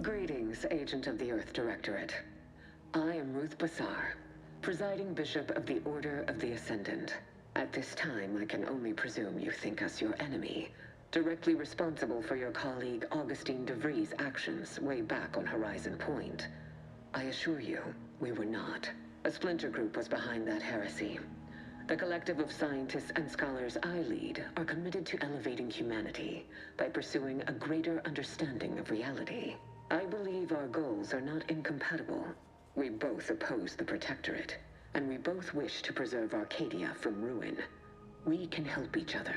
Greetings, Agent of the Earth Directorate. I am Ruth Bassar, Presiding Bishop of the Order of the Ascendant. At this time, I can only presume you think us your enemy, directly responsible for your colleague Augustine de Vries' actions way back on Horizon Point. I assure you, we were not. A splinter group was behind that heresy. The collective of scientists and scholars I lead are committed to elevating humanity by pursuing a greater understanding of reality. I believe our goals are not incompatible. We both oppose the Protectorate, and we both wish to preserve Arcadia from ruin. We can help each other.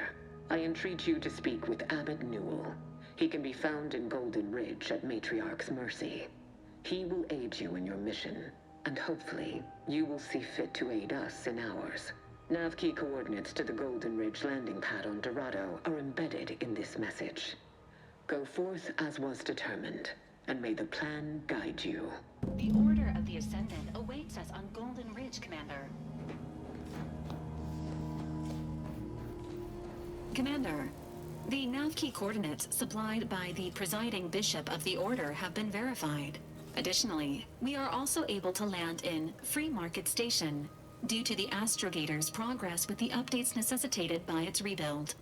I entreat you to speak with Abbot Newell. He can be found in Golden Ridge at Matriarch's Mercy. He will aid you in your mission, and hopefully, you will see fit to aid us in ours. Nav key coordinates to the Golden Ridge landing pad on Dorado are embedded in this message. Go forth as was determined, and may the plan guide you. The Order of the Ascendant awaits us on Golden Ridge, Commander. Commander, the nav key coordinates supplied by the presiding bishop of the Order have been verified. Additionally, we are also able to land in Free Market Station, due to the Astrogator's progress with the updates necessitated by its rebuild.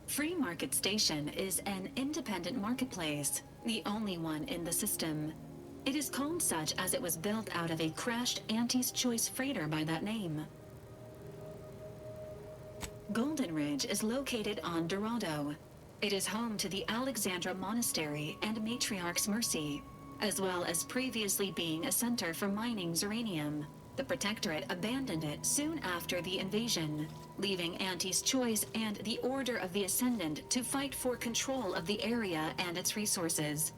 Free Market Station is an independent marketplace, the only one in the system. It is called such as it was built out of a crashed Anti's Choice freighter by that name. Golden Ridge is located on Dorado. It is home to the Alexandra Monastery and Matriarch's Mercy, as well as previously being a center for mining Zeranium. The Protectorate abandoned it soon after the invasion, leaving Anti's Choice and the Order of the Ascendant to fight for control of the area and its resources.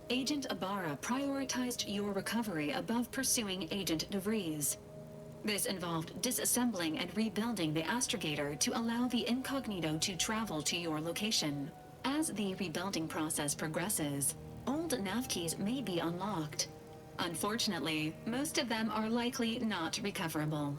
Agent Ibarra prioritized your recovery above pursuing Agent de Vries. This involved disassembling and rebuilding the Astrogator to allow the Incognito to travel to your location. As the rebuilding process progresses, old nav keys may be unlocked. Unfortunately, most of them are likely not recoverable.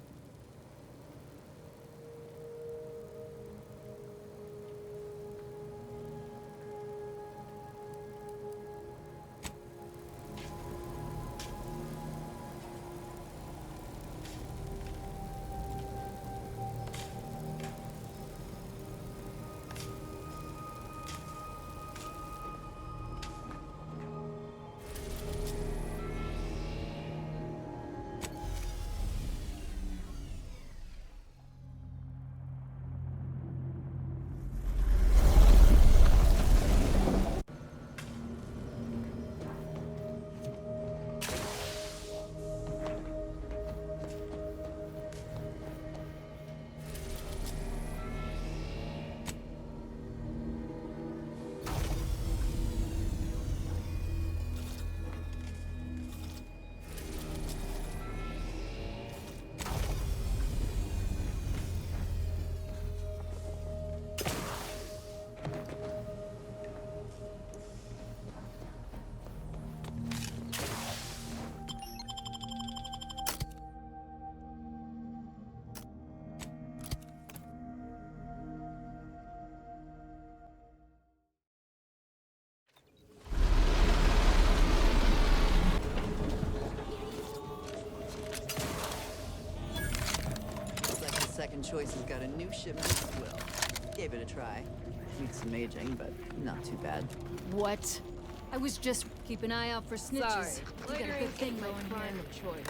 Second Choice has got a new shipment as well. Gave it a try. Needs some aging, but not too bad. What? I was just keep an eye out for snitches. Sorry. You got a good thing going prime here. of choice.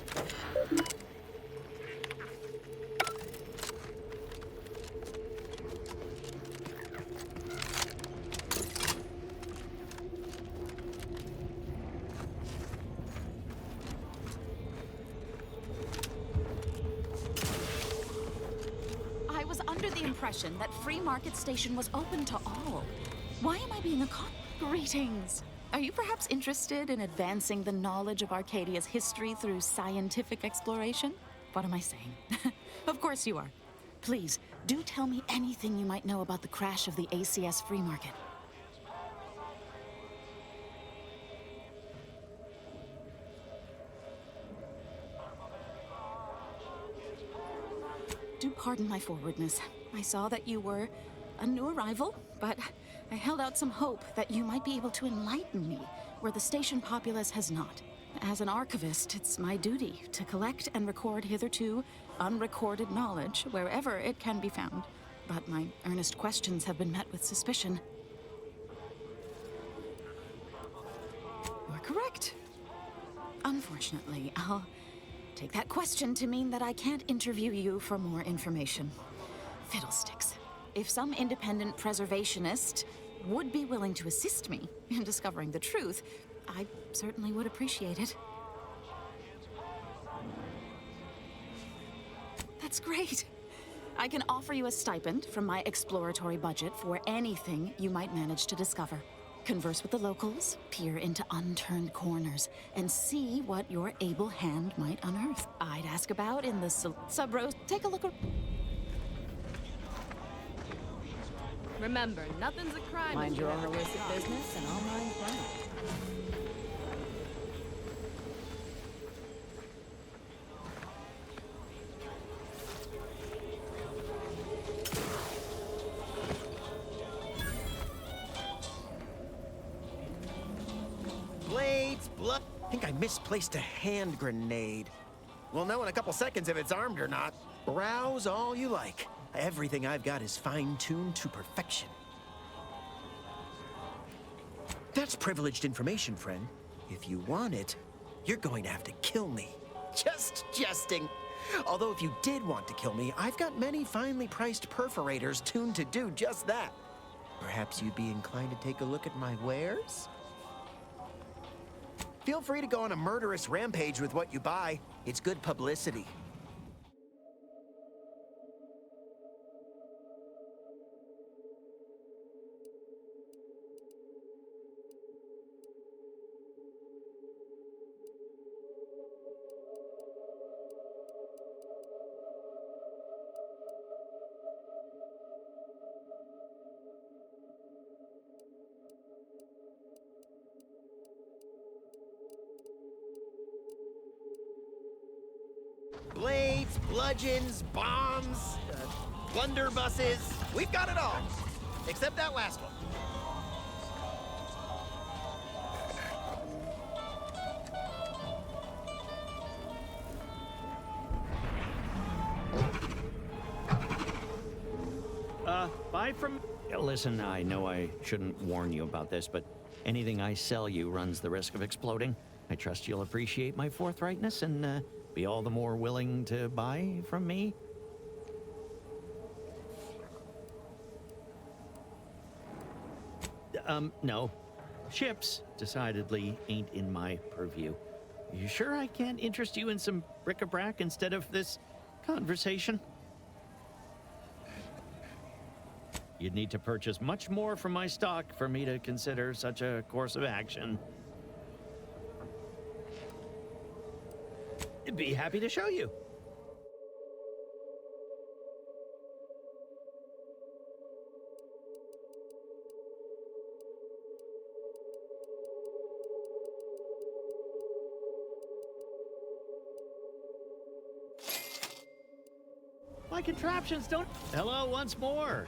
I was under the impression that Free Market Station was open to all. Why am I being Greetings. Are you perhaps interested in advancing the knowledge of Arcadia's history through scientific exploration? What am I saying? Of course you are. Please, do tell me anything you might know about the crash of the ACS Free Market. Do pardon my forwardness. I saw that you were a new arrival, but I held out some hope that you might be able to enlighten me where the station populace has not. As an archivist, it's my duty to collect and record hitherto unrecorded knowledge wherever it can be found. But my earnest questions have been met with suspicion. You're correct. Unfortunately, I'll take that question to mean that I can't interview you for more information. Fiddlesticks. If some independent preservationist would be willing to assist me in discovering the truth, I certainly would appreciate it. That's great. I can offer you a stipend from my exploratory budget for anything you might manage to discover. Converse with the locals, peer into unturned corners, and see what your able hand might unearth. I'd ask about in the sub-rows. Take a look at... Remember, nothing's a crime. Mind if your you own have a good illicit cause. business, and I'll mind mine. Blades, blood. I think I misplaced a hand grenade. We'll know in a couple seconds if it's armed or not. Browse all you like. Everything I've got is fine-tuned to perfection. That's privileged information, friend. If you want it, you're going to have to kill me. Just jesting. Although if you did want to kill me, I've got many finely priced perforators tuned to do just that. Perhaps you'd be inclined to take a look at my wares? Feel free to go on a murderous rampage with what you buy. It's good publicity. Blades, bludgeons, bombs, blunderbusses. We've got it all. Except that last one. Buy from... Listen, I know I shouldn't warn you about this, but anything I sell you runs the risk of exploding. I trust you'll appreciate my forthrightness and be all the more willing to buy from me. No. Ships decidedly ain't in my purview. You sure I can't interest you in some bric-a-brac instead of this conversation? You'd need to purchase much more from my stock for me to consider such a course of action. I'd be happy to show you. My contraptions don't... Hello once more.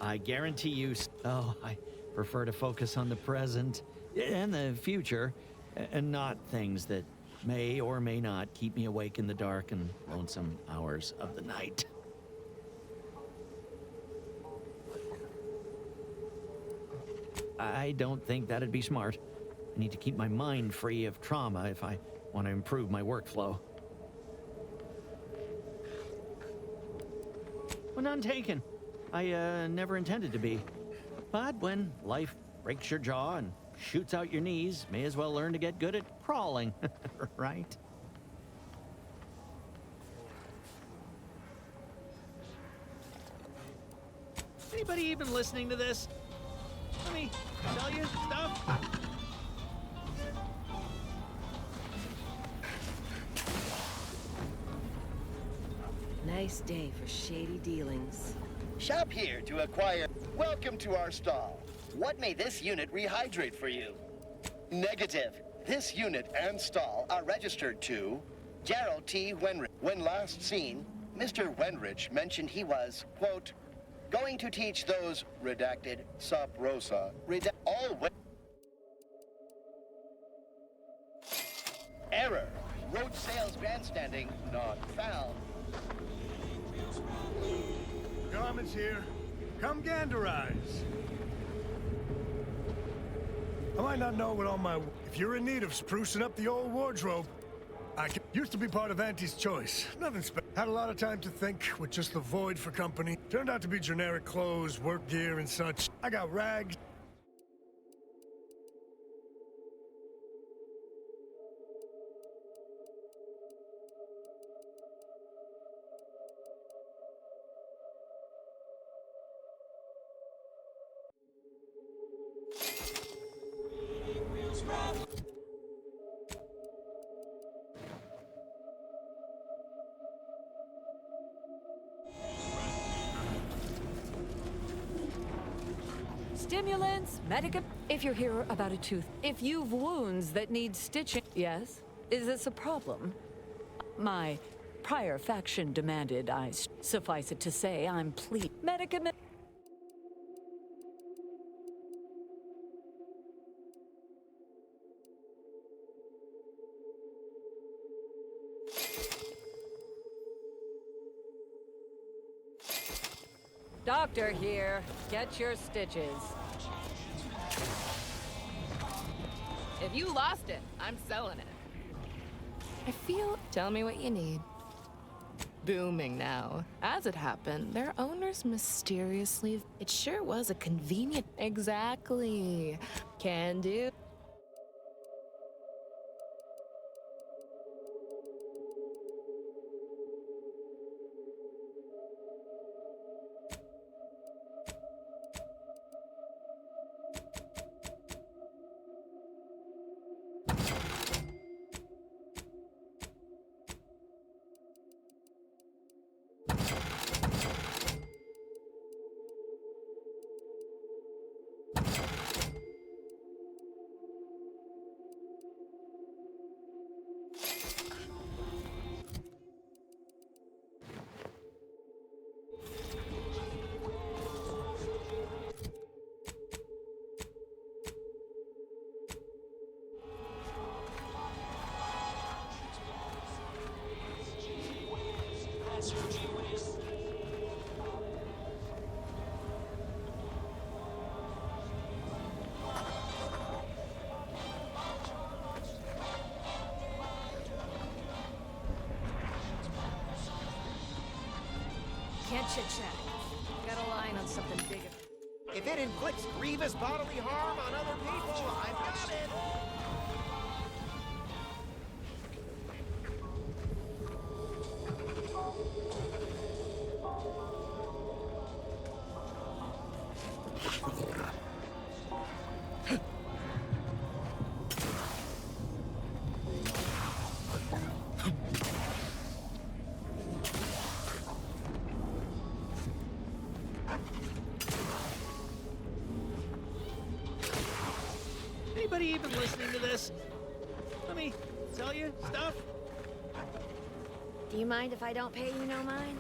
I guarantee you... Oh, I prefer to focus on the present and the future, and not things that may or may not keep me awake in the dark and lonesome hours of the night. I don't think that'd be smart. I need to keep my mind free of trauma if I want to improve my workflow. Well, none taken. I never intended to be. But when life breaks your jaw and shoots out your knees, may as well learn to get good at crawling, right? Anybody even listening to this? Let me tell you stuff. Nice day for shady dealings. Shop here to acquire. Welcome to our stall. What may this unit rehydrate for you? Negative. This unit and stall are registered to Gerald T. Wenrich. When last seen, Mr. Wenrich mentioned he was, quote, Going to teach those redacted, sub rosa, all error. Road sales grandstanding not found. Garment's here. Come ganderize. I might not know what all my... If you're in need of sprucing up the old wardrobe, used to be part of Auntie's choice. Nothing special. Had a lot of time to think with just the void for company. Turned out to be generic clothes, work gear, and such. I got rags. Stimulants, medica... If you're here about a tooth, if you've wounds that need stitching... Yes? Is this a problem? My prior faction demanded I... Suffice it to say, I'm pleased. Medicament... Doctor here. Get your stitches. If you lost it, I'm selling it. I feel... Tell me what you need. Booming now. As it happened, their owners mysteriously... It sure was a convenient... Exactly. Can do. Can't chit-chat. Got a line on something bigger. If it inflicts grievous bodily harm on other people, I've got it! Anybody even listening to this? Let me tell you stuff. Do you mind if I don't pay you no mind?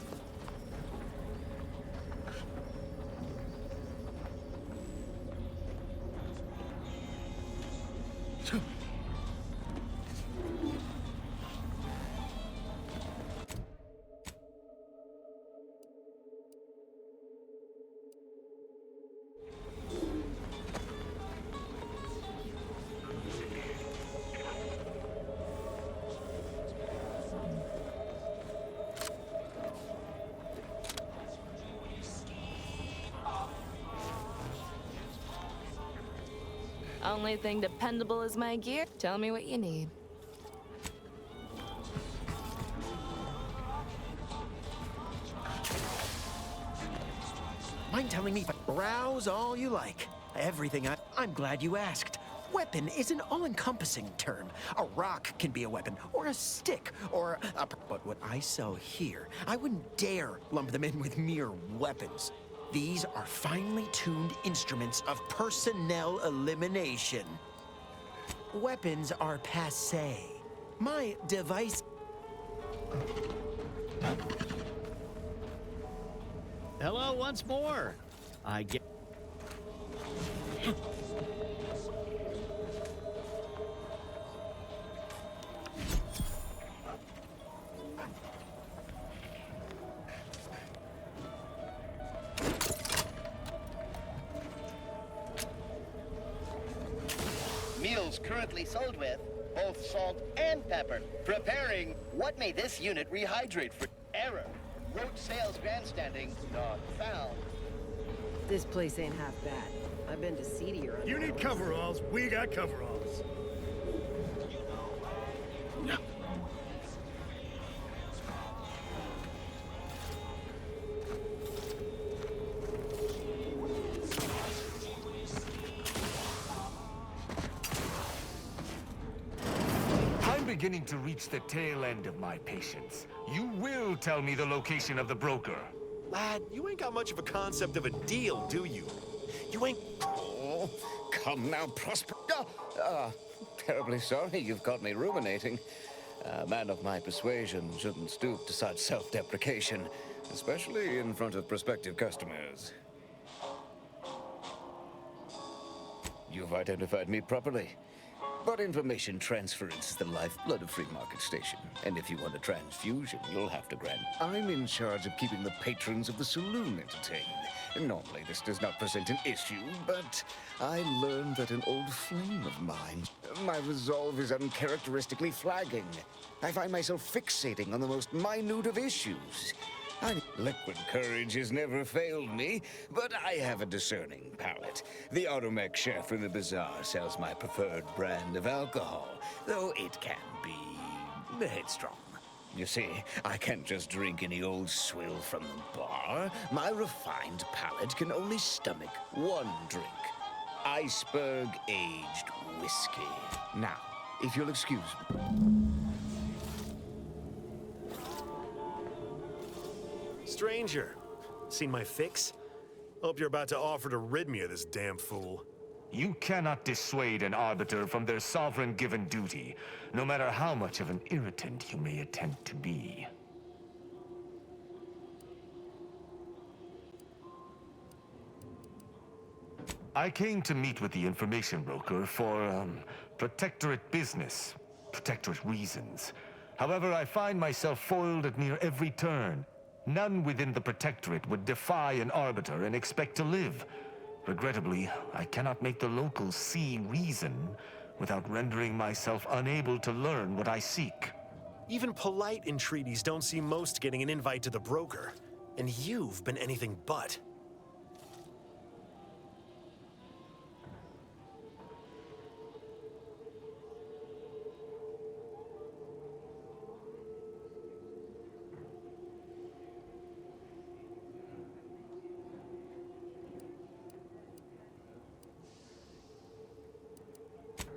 Only thing dependable is my gear. Tell me what you need. Mind telling me? Browse all you like. Everything I'm glad you asked. Weapon is an all-encompassing term. A rock can be a weapon, or a stick, or a... But what I sell here, I wouldn't dare lump them in with mere weapons. These are finely tuned instruments of personnel elimination. Weapons are passé. My device... Hello once more. I get. Meals currently sold with both salt and pepper. Preparing. What may this unit rehydrate for? Error. Road sales grandstanding not found. This place ain't half bad. I've been to seedier. You need coveralls. We got coveralls. I'm beginning to reach the tail end of my patience. You will tell me the location of the broker. Lad, you ain't got much of a concept of a deal, do you? You ain't... Oh, come now, Prosper. Terribly sorry you've got me ruminating. A man of my persuasion shouldn't stoop to such self-deprecation, especially in front of prospective customers. You've identified me properly. But information transference is the lifeblood of Free Market Station. And if you want a transfusion, you'll have to grant. I'm in charge of keeping the patrons of the saloon entertained. Normally, this does not present an issue, but I learned that an old flame of mine. My resolve is uncharacteristically flagging. I find myself fixating on the most minute of issues. Liquid courage has never failed me, but I have a discerning palate. The Automech chef in the bazaar sells my preferred brand of alcohol, though it can be headstrong. You see, I can't just drink any old swill from the bar. My refined palate can only stomach one drink. Iceberg-aged whiskey. Now, if you'll excuse me. Stranger, seen my fix? Hope you're about to offer to rid me of this damn fool. You cannot dissuade an arbiter from their sovereign-given duty, no matter how much of an irritant you may attempt to be. I came to meet with the information broker for, protectorate business, protectorate reasons. However, I find myself foiled at near every turn. None within the Protectorate would defy an arbiter and expect to live. Regrettably, I cannot make the locals see reason without rendering myself unable to learn what I seek. Even polite entreaties don't see most getting an invite to the broker. And you've been anything but.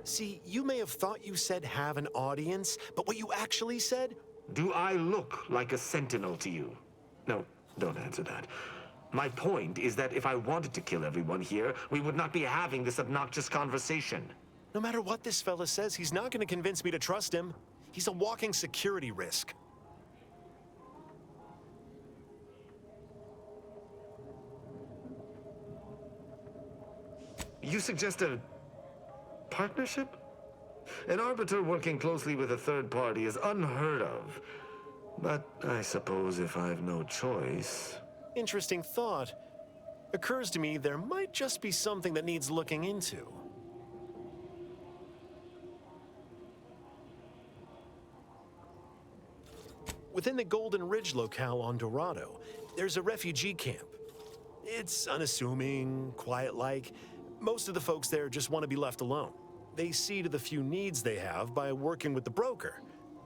See, you may have thought you said have an audience, but what you actually said? Do I look like a sentinel to you? No, don't answer that. My point is that if I wanted to kill everyone here, we would not be having this obnoxious conversation. No matter what this fella says, he's not going to convince me to trust him. He's a walking security risk. You suggest a partnership? An arbiter working closely with a third party is unheard of. But I suppose if I've no choice... Interesting thought. Occurs to me there might just be something that needs looking into. Within the Golden Ridge locale on Dorado, there's a refugee camp. It's unassuming, quiet-like. Most of the folks there just want to be left alone. They see to the few needs they have by working with the broker.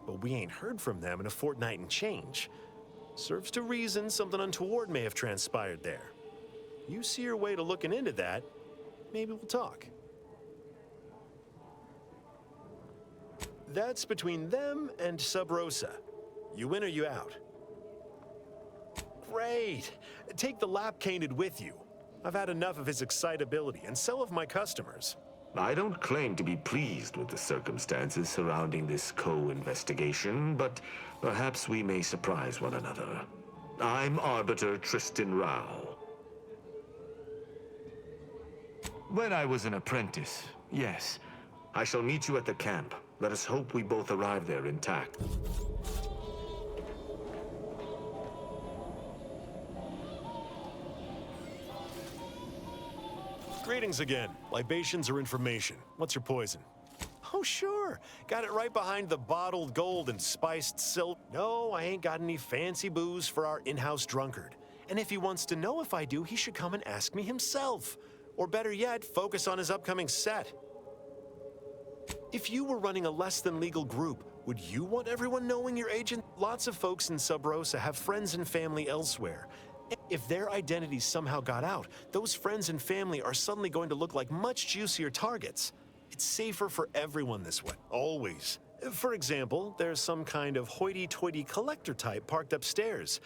But we ain't heard from them in a fortnight and change. Serves to reason something untoward may have transpired there. You see your way to looking into that, maybe we'll talk. That's between them and Sub Rosa. You in or you out? Great! Take the lap-cained with you. I've had enough of his excitability, and so have my customers. I don't claim to be pleased with the circumstances surrounding this co-investigation, but perhaps we may surprise one another. I'm Arbiter Tristan Rao. When I was an apprentice, yes. I shall meet you at the camp. Let us hope we both arrive there intact. Greetings again. Libations or information? What's your poison? Oh, sure. Got it right behind the bottled gold and spiced silk. No, I ain't got any fancy booze for our in-house drunkard. And if he wants to know if I do, he should come and ask me himself. Or better yet, focus on his upcoming set. If you were running a less than legal group, would you want everyone knowing your agent? Lots of folks in Sub Rosa have friends and family elsewhere. If their identities somehow got out, those friends and family are suddenly going to look like much juicier targets. It's safer for everyone this way, always. For example, there's some kind of hoity-toity collector type parked upstairs.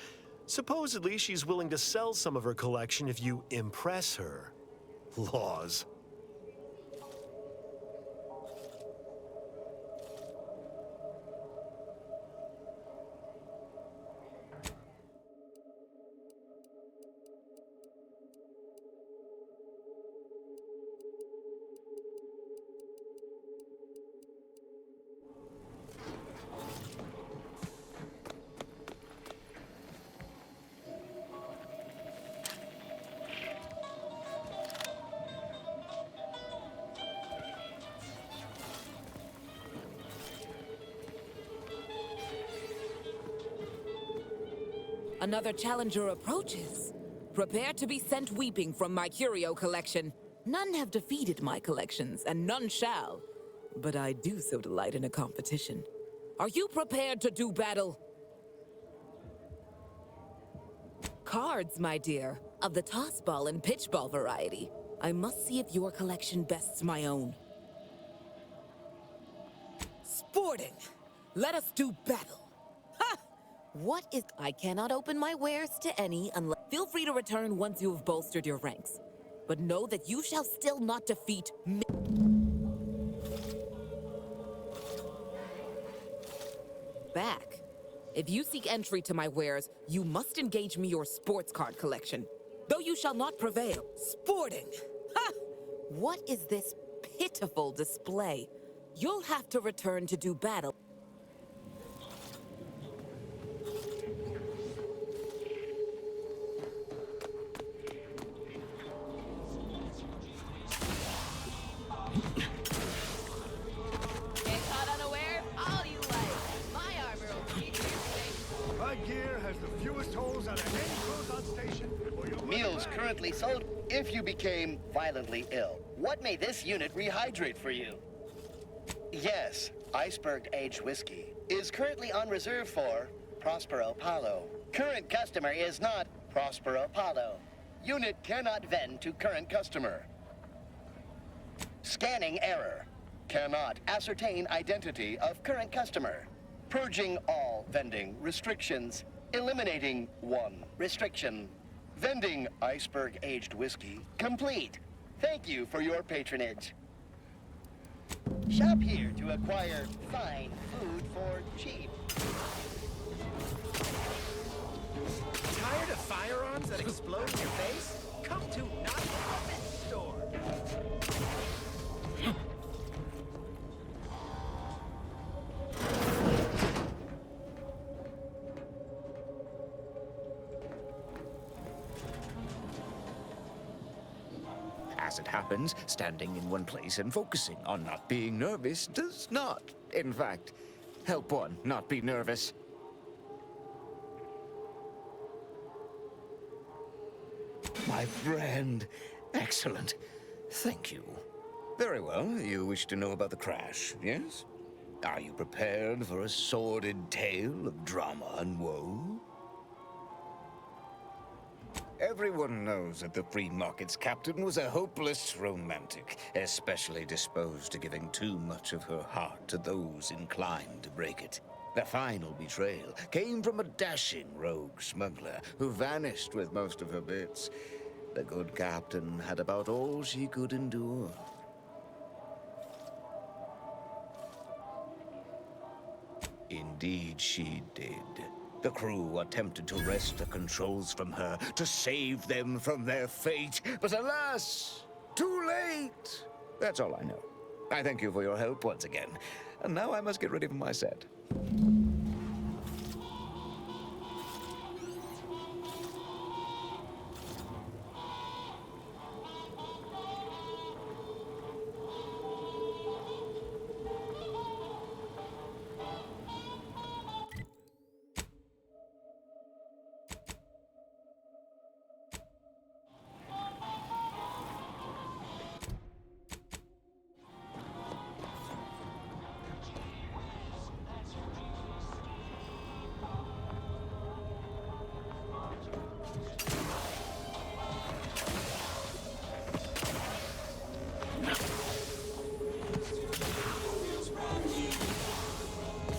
Supposedly, she's willing to sell some of her collection if you impress her. Laws. Another challenger approaches. Prepare to be sent weeping from my curio collection. None have defeated my collections, and none shall. But I do so delight in a competition. Are you prepared to do battle? Cards, my dear, of the toss ball and pitch ball variety. I must see if your collection bests my own. Sporting! Let us do battle! What is... I cannot open my wares to any unless... Feel free to return once you have bolstered your ranks. But know that you shall still not defeat me. Back. If you seek entry to my wares, you must engage me your sports card collection. Though you shall not prevail. Sporting! Ha! What is this pitiful display? You'll have to return to do battle. Meals currently sold if you became violently ill. What may this unit rehydrate for you? Yes, iceberg-aged whiskey is currently on reserve for Prospero Paulo. Current customer is not Prospero Paulo. Unit cannot vend to current customer. Scanning error. Cannot ascertain identity of current customer. Purging all vending restrictions. Eliminating one restriction. Vending iceberg-aged whiskey complete. Thank you for your patronage. Shop here to acquire fine food for cheap. Tired of firearms that explode in your face? Come to Not-for-Profit Store. As it happens, standing in one place and focusing on not being nervous does not, in fact, help one not be nervous. My friend. Excellent. Thank you. Very well. You wish to know about the crash, yes? Are you prepared for a sordid tale of drama and woe? Everyone knows that the Free Market's captain was a hopeless romantic, especially disposed to giving too much of her heart to those inclined to break it. The final betrayal came from a dashing rogue smuggler who vanished with most of her bits. The good captain had about all she could endure. Indeed she did. The crew attempted to wrest the controls from her to save them from their fate, but alas, too late. That's all I know. I thank you for your help once again. And now I must get ready for my set.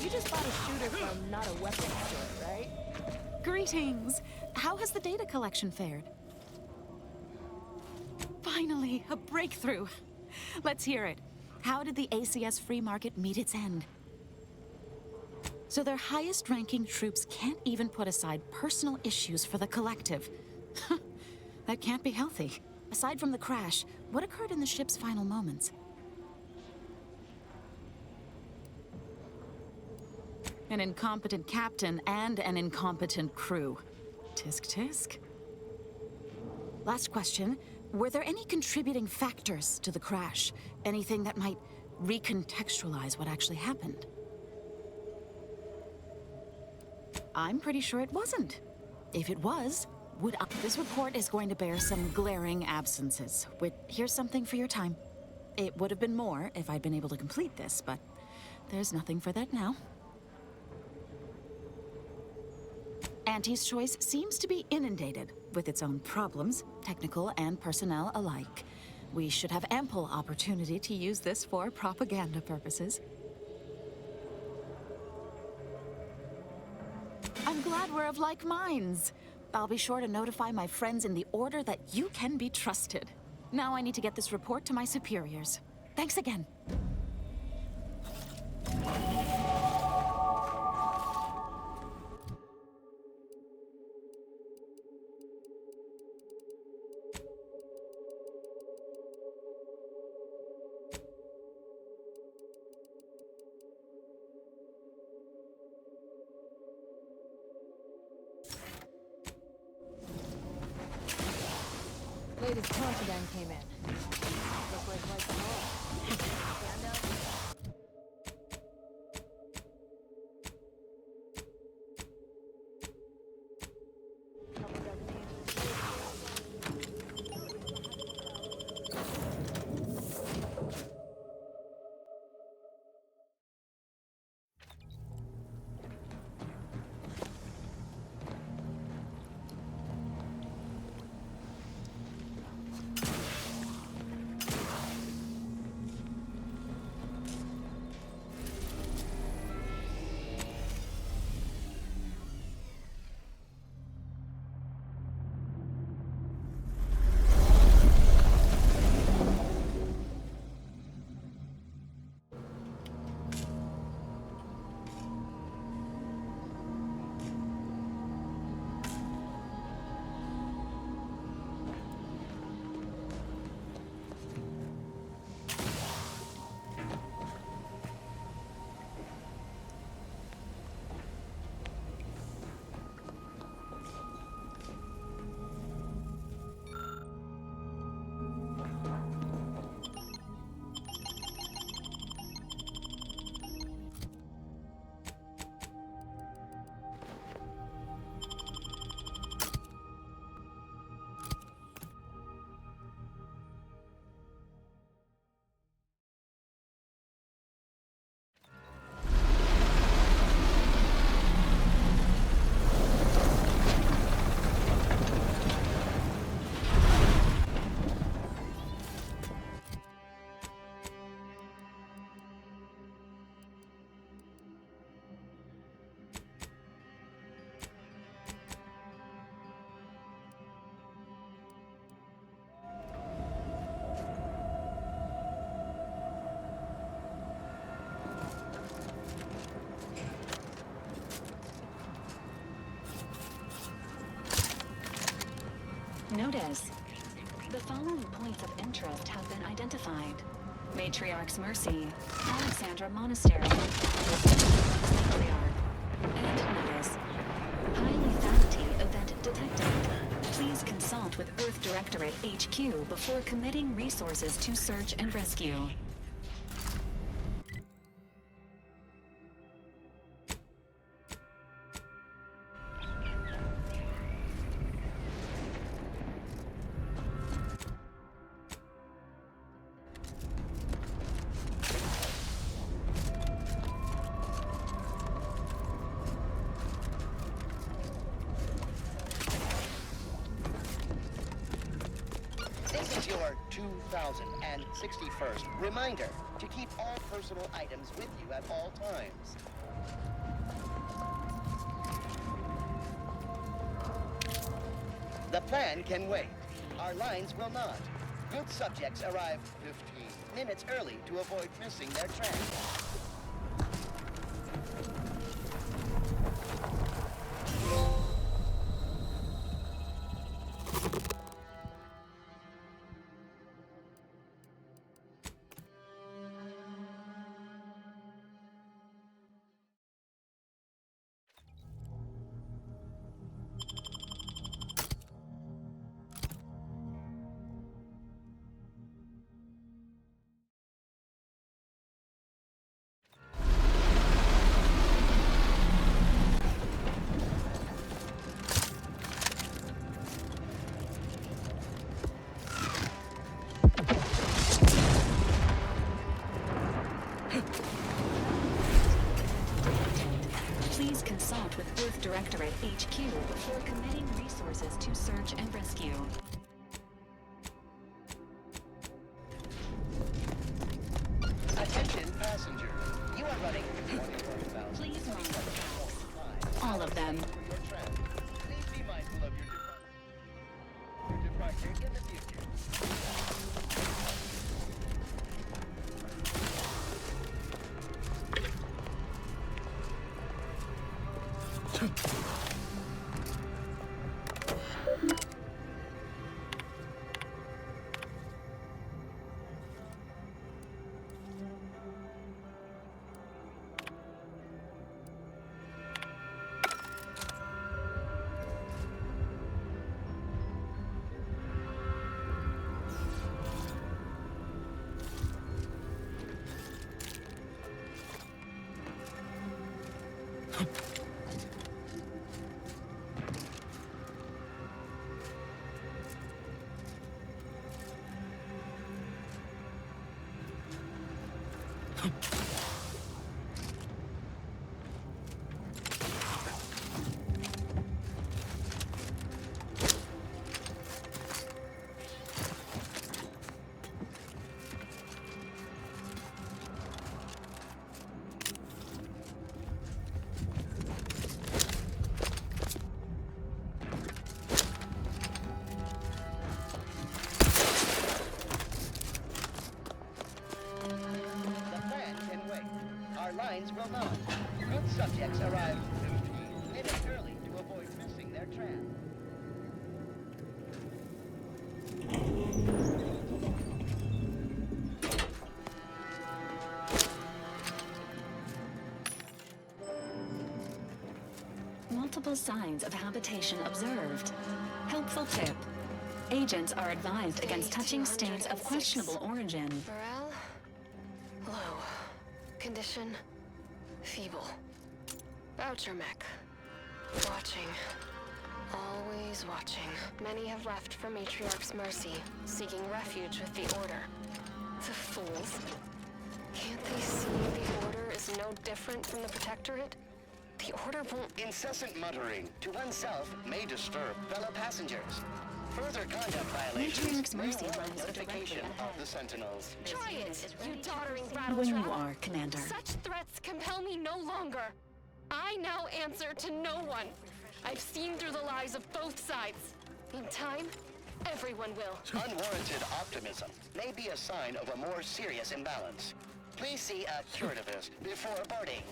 You just bought a shooter from not a weapons store, right? Greetings. How has the data collection fared? Finally, a breakthrough. Let's hear it. How did the ACS free market meet its end? So their highest-ranking troops can't even put aside personal issues for the collective. That can't be healthy. Aside from the crash, what occurred in the ship's final moments? An incompetent captain and an incompetent crew. Tisk tisk. Last question. Were there any contributing factors to the crash? Anything that might recontextualize what actually happened? I'm pretty sure it wasn't. If it was, would I... This report is going to bear some glaring absences. Here's something for your time. It would have been more if I'd been able to complete this, but there's nothing for that now. Auntie's Choice seems to be inundated with its own problems, technical and personnel alike. We should have ample opportunity to use this for propaganda purposes. I'm glad we're of like minds. I'll be sure to notify my friends in the order that you can be trusted. Now I need to get this report to my superiors. Thanks again. Latest contraband came in. Look like quite the haul. Stand up. Notice. The following points of interest have been identified. Matriarch's Mercy, Alexandra Monastery, Matriarch, and notice. High lethality event detected. Please consult with Earth Directorate HQ before committing resources to search and rescue. This is your 2061st reminder to keep all personal items with you at all times. The plan can wait. Our lines will not. Good subjects arrive 15 minutes early to avoid missing their train. Please consult with Earth Directorate HQ before committing resources to search and rescue. Attention passengers. You are running 21,000. Please mind the tracks. All of them. Please be mindful of your departure in the future. Lines will not. Good subjects arrive 15 minutes early to avoid missing their tram. Multiple signs of habitation observed. Helpful tip. Agents are advised against touching stains of questionable origin. Morale? Low. Condition? Feeble. Voucher mech. Watching. Always watching. Many have left for Matriarch's Mercy, seeking refuge with the Order. The fools. Can't they see the Order is no different from the Protectorate? The Order won't... Incessant muttering to oneself may disturb fellow passengers. Further conduct violations may warrant notification of the Sentinels. Try it, you doddering When you rattletrap. are, Commander. Such threats compel me no longer. I now answer to no one. I've seen through the lies of both sides. In time, everyone will. Unwarranted optimism may be a sign of a more serious imbalance. Please see a curativist before boarding.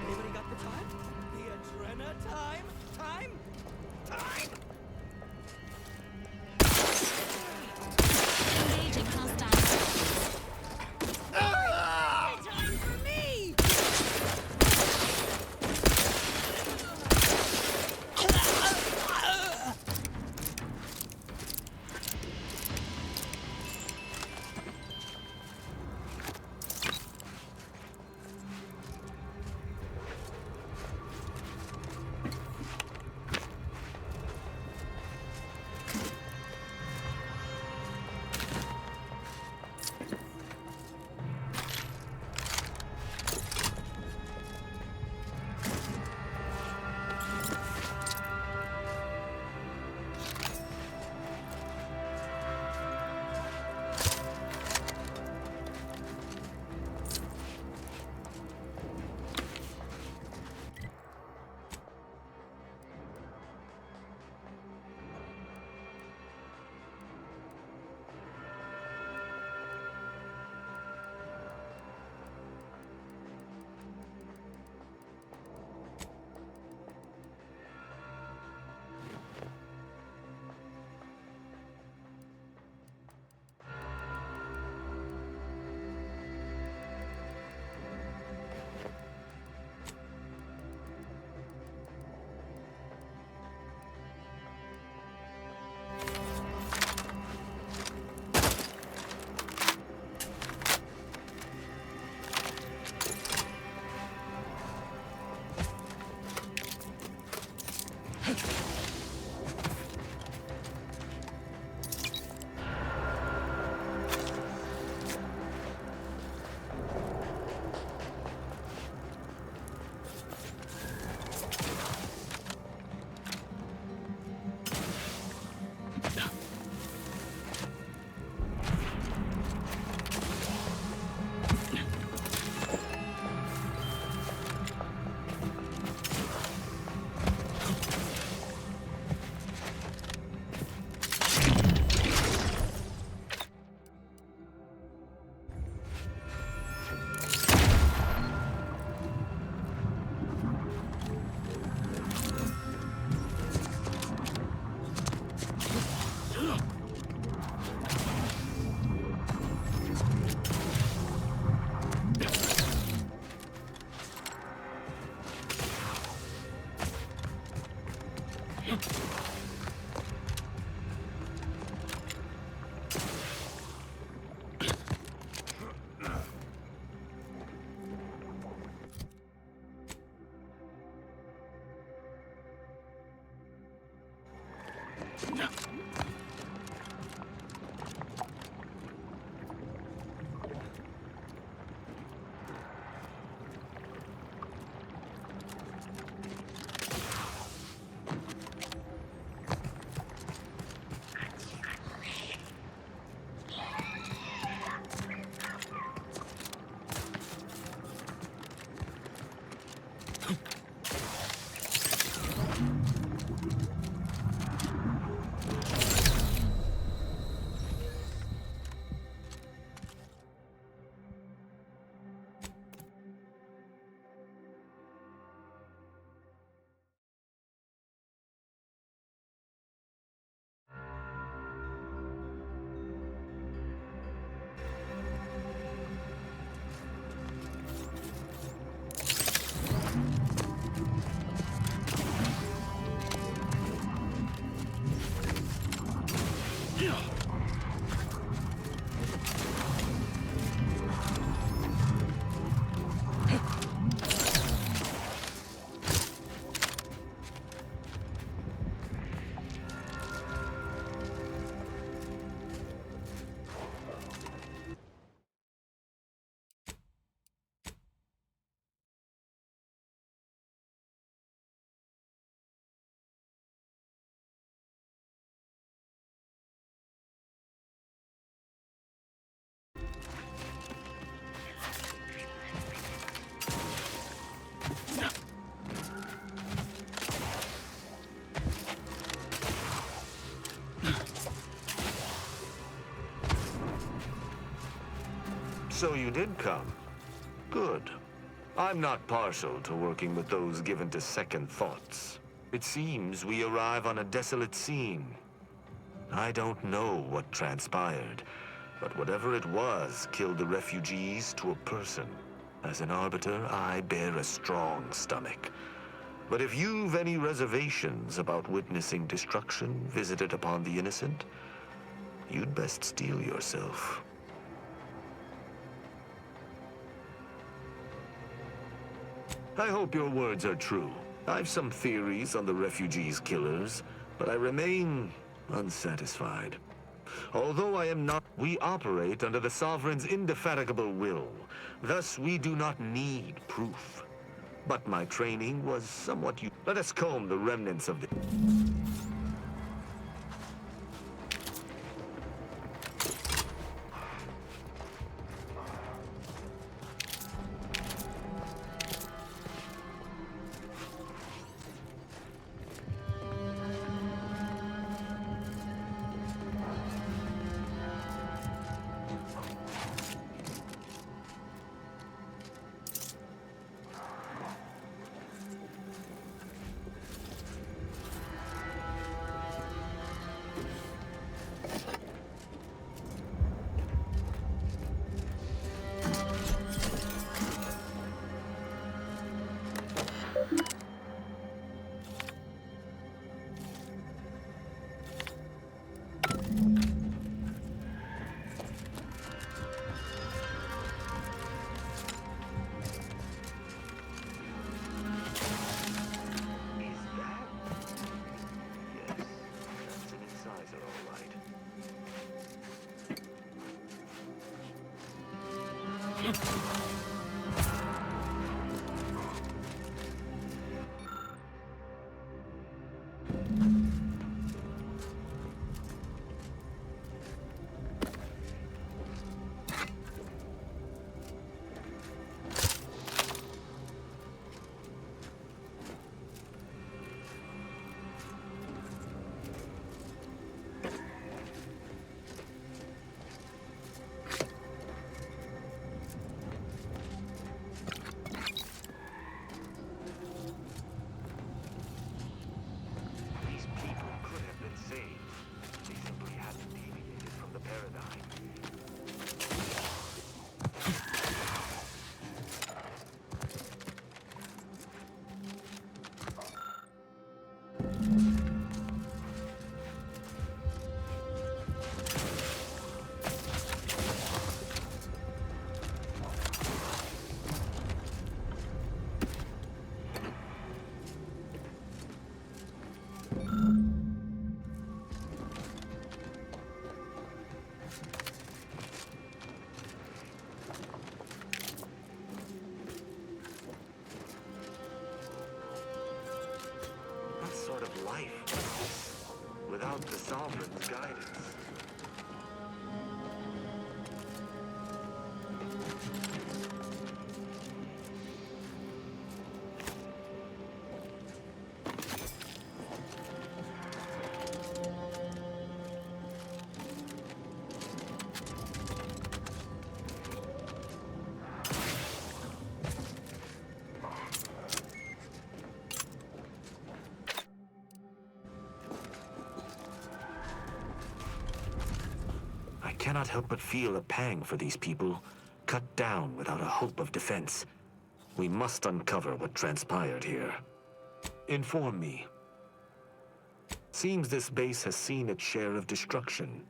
Anybody got the time? The Adrena time? Time? Time! Engaging hostile. Time for me! So you did come. Good. I'm not partial to working with those given to second thoughts. It seems we arrive on a desolate scene. I don't know what transpired, but whatever it was killed the refugees to a person. As an Arbiter, I bear a strong stomach. But if you've any reservations about witnessing destruction visited upon the innocent, you'd best steel yourself. I hope your words are true. I've some theories on the refugees' killers, but I remain unsatisfied. Although I am not, we operate under the Sovereign's indefatigable will. Thus, we do not need proof. But my training was somewhat... Let us comb the remnants of the... Sort of life without the Sovereign's guidance. I cannot help but feel a pang for these people, cut down without a hope of defense. We must uncover what transpired here. Inform me. Seems this base has seen its share of destruction.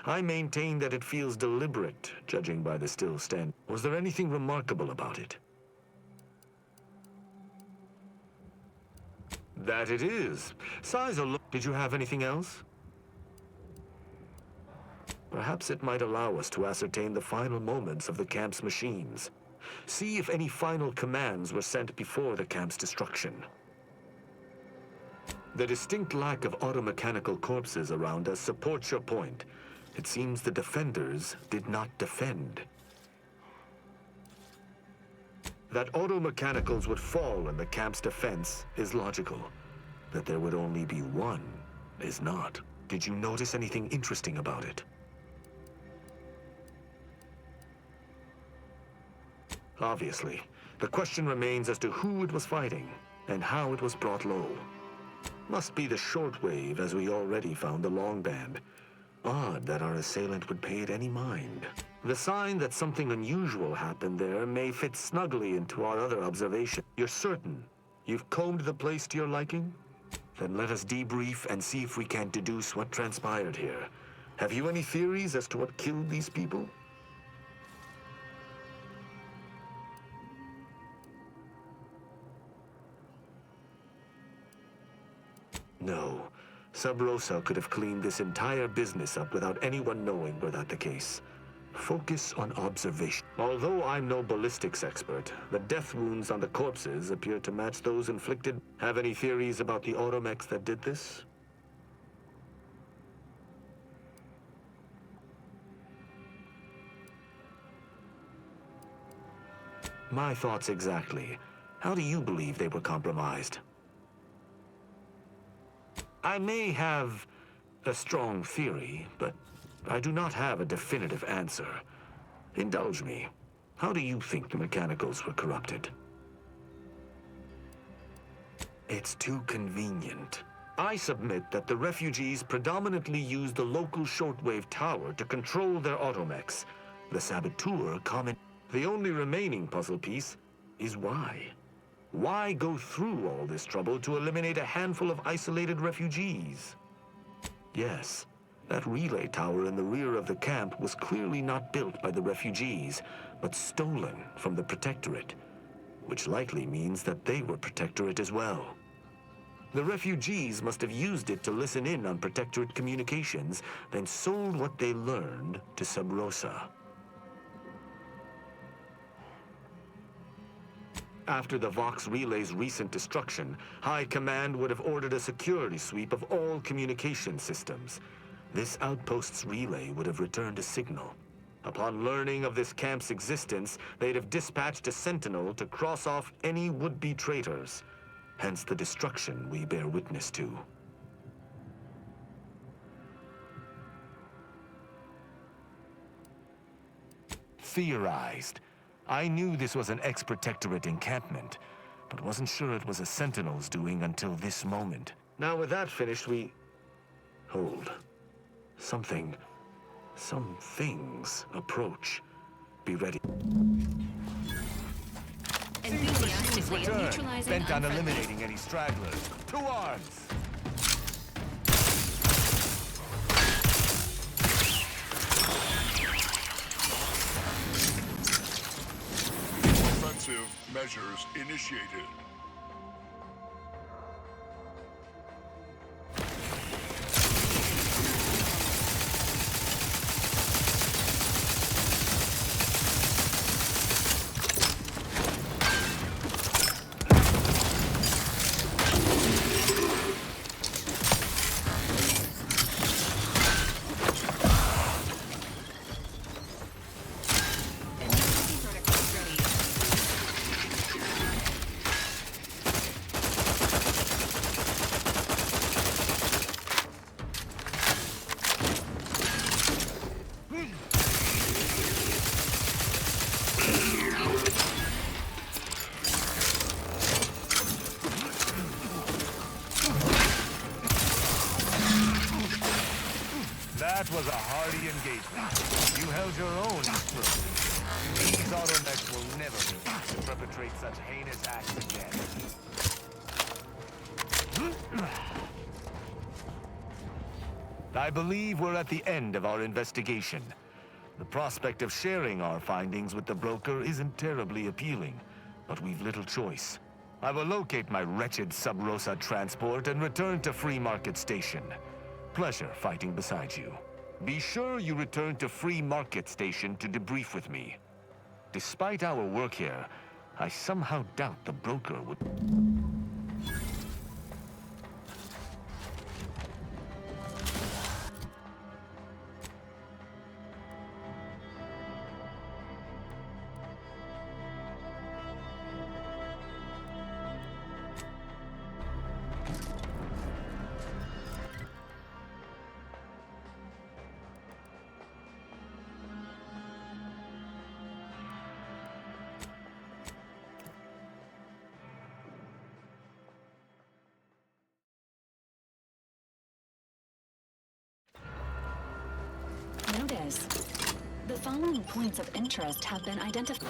I maintain that it feels deliberate, judging by the still stand. Was there anything remarkable about it? That it is. Size or look, did you have anything else? Perhaps it might allow us to ascertain the final moments of the camp's machines. See if any final commands were sent before the camp's destruction. The distinct lack of automechanical corpses around us supports your point. It seems the defenders did not defend. That automechanicals would fall in the camp's defense is logical. That there would only be one is not. Did you notice anything interesting about it? Obviously, the question remains as to who it was fighting, and how it was brought low. Must be the shortwave, as we already found the long band. Odd that our assailant would pay it any mind. The sign that something unusual happened there may fit snugly into our other observation. You're certain you've combed the place to your liking? Then let us debrief and see if we can deduce what transpired here. Have you any theories as to what killed these people? No. Sub Rosa could have cleaned this entire business up without anyone knowing were that the case. Focus on observation. Although I'm no ballistics expert, the death wounds on the corpses appear to match those inflicted. Have any theories about the automechs that did this? My thoughts exactly. How do you believe they were compromised? I may have a strong theory, but I do not have a definitive answer. Indulge me. How do you think the mechanicals were corrupted? It's too convenient. I submit that the refugees predominantly used the local shortwave tower to control their automechs. The saboteur comment. The only remaining puzzle piece is why. Why go through all this trouble to eliminate a handful of isolated refugees? Yes, that relay tower in the rear of the camp was clearly not built by the refugees, but stolen from the Protectorate, which likely means that they were Protectorate as well. The refugees must have used it to listen in on Protectorate communications, then sold what they learned to Sub Rosa. After the Vox Relay's recent destruction, High Command would have ordered a security sweep of all communication systems. This outpost's relay would have returned a signal. Upon learning of this camp's existence, they'd have dispatched a sentinel to cross off any would-be traitors. Hence the destruction we bear witness to. Theorized. I knew this was an ex-Protectorate encampment, but wasn't sure it was a Sentinel's doing until this moment. Now with that finished, we... Hold. Some things approach. Be ready. Enthusiastically Return, neutralizing bent on unfriendly. eliminating any stragglers. To arms! Offensive measures initiated. That was a hardy engagement. You held your own, Brody. These automechs will never be asked to perpetrate such heinous acts again. I believe we're at the end of our investigation. The prospect of sharing our findings with the broker isn't terribly appealing, but we've little choice. I will locate my wretched Sub Rosa transport and return to Free Market Station. Pleasure fighting beside you. Be sure you return to Free Market Station to debrief with me. Despite our work here, I somehow doubt the broker would... is. The following points of interest have been identified.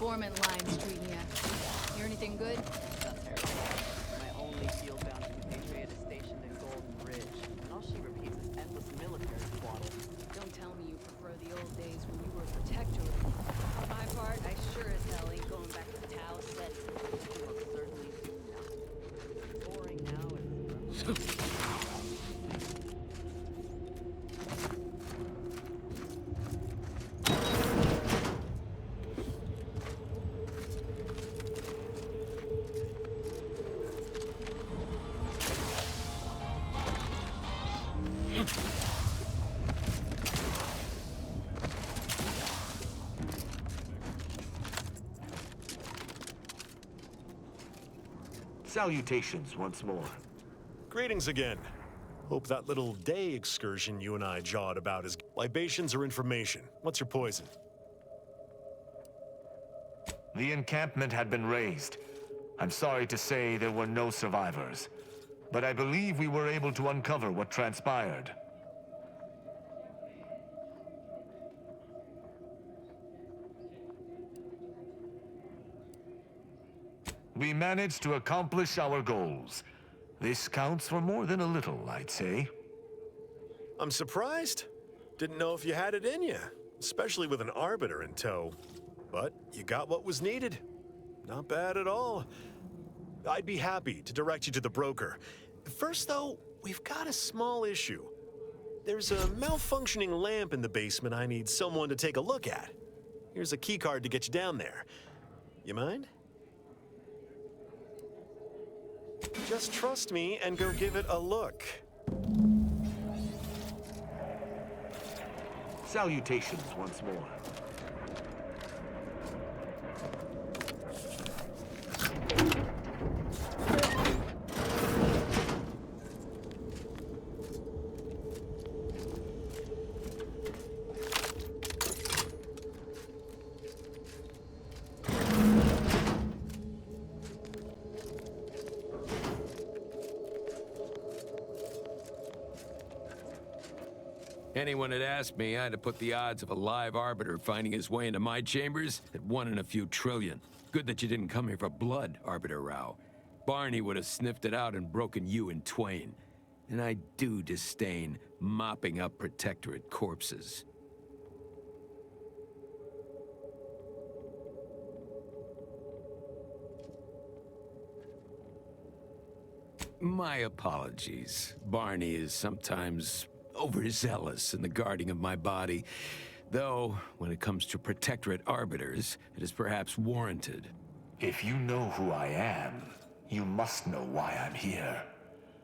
Informant line treating ya. Hear anything good? My only field bound compatriot is stationed in Golden Ridge, and all she repeats is endless military twaddle. Don't tell me you prefer the old days when we were a protectorate. For my part, I sure as hell ain't going back to Tau Ceti. You most certainly do not. Boring now is... Salutations once more. Greetings again. Hope that little day excursion you and I jawed about is libations or information. What's your poison? The encampment had been raised. I'm sorry to say there were no survivors, but I believe we were able to uncover what transpired. We managed to accomplish our goals. This counts for more than a little, I'd say. I'm surprised. Didn't know if you had it in you, especially with an Arbiter in tow. But you got what was needed. Not bad at all. I'd be happy to direct you to the broker. First, though, we've got a small issue. There's a malfunctioning lamp in the basement I need someone to take a look at. Here's a keycard to get you down there. You mind? Just trust me and go give it a look. Salutations once more. Anyone had asked me, I'd have put the odds of a live Arbiter finding his way into my chambers at 1 in a few trillion. Good that you didn't come here for blood, Arbiter Rao. Barney would have sniffed it out and broken you in twain. And I do disdain mopping up Protectorate corpses. My apologies. Barney is sometimes overzealous in the guarding of my body. Though, when it comes to Protectorate Arbiters, it is perhaps warranted. If you know who I am, you must know why I'm here.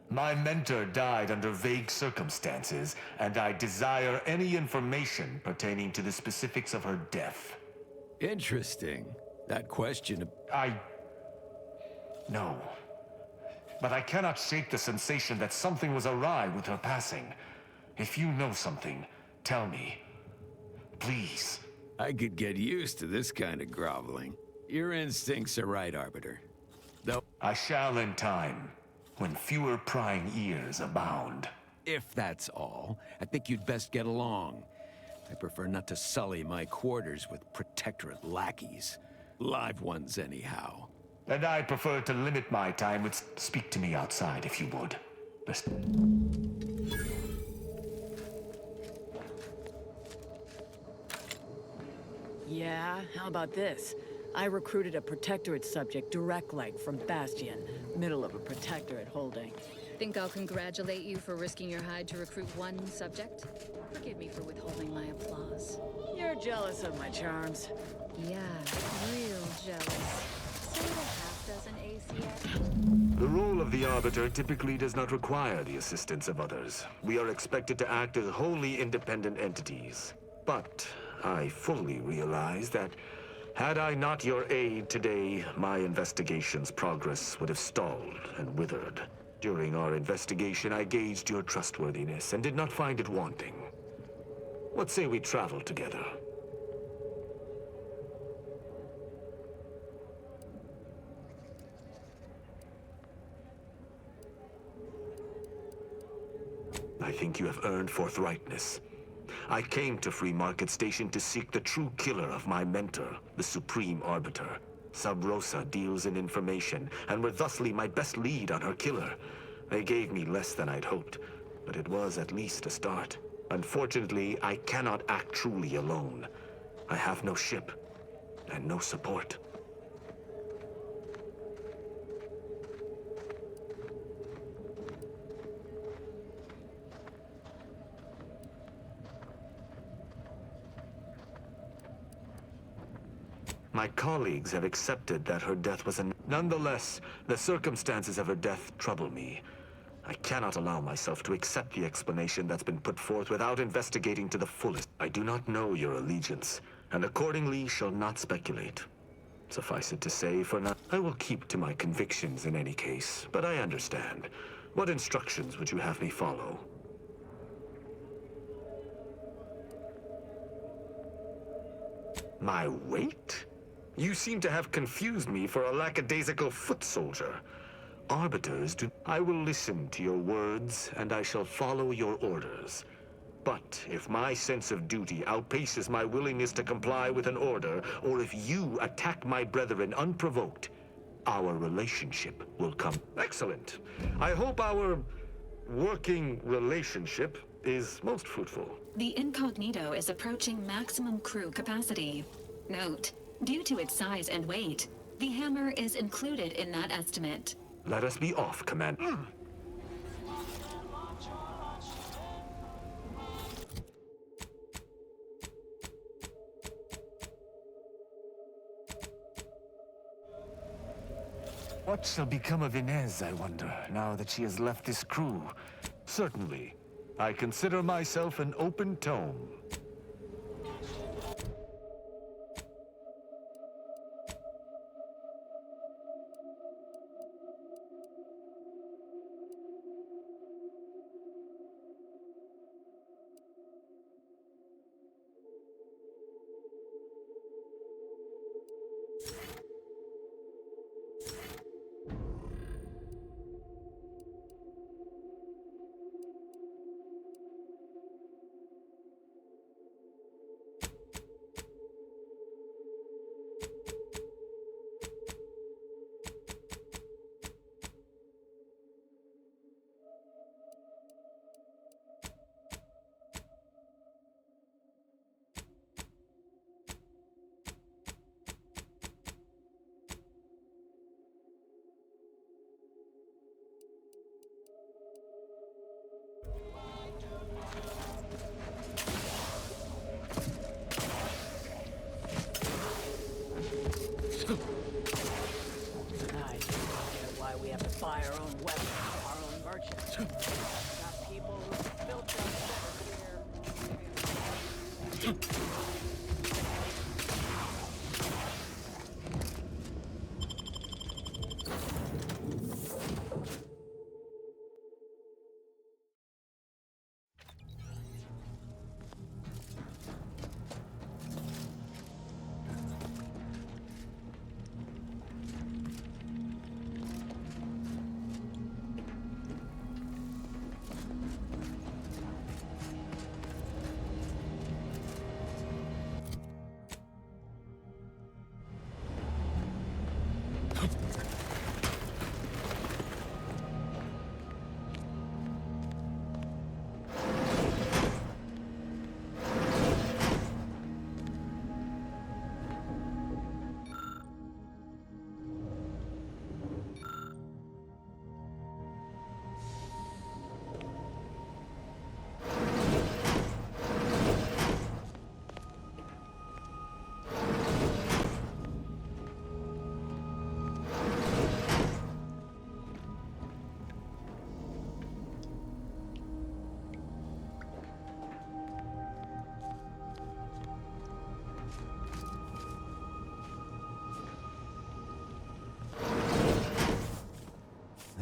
My mentor died under vague circumstances, and I desire any information pertaining to the specifics of her death. Interesting. That question... No. But I cannot shake the sensation that something was awry with her passing. If you know something, tell me. Please. I could get used to this kind of groveling. Your instincts are right, Arbiter. Though I shall in time, when fewer prying ears abound. If that's all, I think you'd best get along. I prefer not to sully my quarters with Protectorate lackeys. Live ones, anyhow. And I prefer to limit my time with... Speak to me outside, if you would. Yeah, how about this? I recruited a Protectorate subject direct leg from Bastion, middle of a Protectorate holding. Think I'll congratulate you for risking your hide to recruit one subject? Forgive me for withholding my applause. You're jealous of my charms. Yeah, real jealous. Say a half-dozen ace yet? The role of the Arbiter typically does not require the assistance of others. We are expected to act as wholly independent entities. But I fully realize that had I not your aid today, my investigation's progress would have stalled and withered. During our investigation, I gauged your trustworthiness and did not find it wanting. What say we travel together? I think you have earned forthrightness. I came to Free Market Station to seek the true killer of my mentor, the Supreme Arbiter. Sub Rosa deals in information, and were thusly my best lead on her killer. They gave me less than I'd hoped, but it was at least a start. Unfortunately, I cannot act truly alone. I have no ship, and no support. My colleagues have accepted that her death was Nonetheless, the circumstances of her death trouble me. I cannot allow myself to accept the explanation that's been put forth without investigating to the fullest. I do not know your allegiance, and accordingly shall not speculate. Suffice it to say, for now, I will keep to my convictions in any case, but I understand. What instructions would you have me follow? My weight? You seem to have confused me for a lackadaisical foot soldier. Arbiters do... I will listen to your words, and I shall follow your orders. But if my sense of duty outpaces my willingness to comply with an order, or if you attack my brethren unprovoked, our relationship will come... Excellent. I hope our working relationship is most fruitful. The Incognito is approaching maximum crew capacity. Note, due to its size and weight, the hammer is included in that estimate. Let us be off, Commander. What shall become of Inez, I wonder, now that she has left this crew? Certainly. I consider myself an open tome.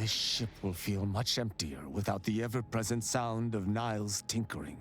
This ship will feel much emptier without the ever-present sound of Niles tinkering.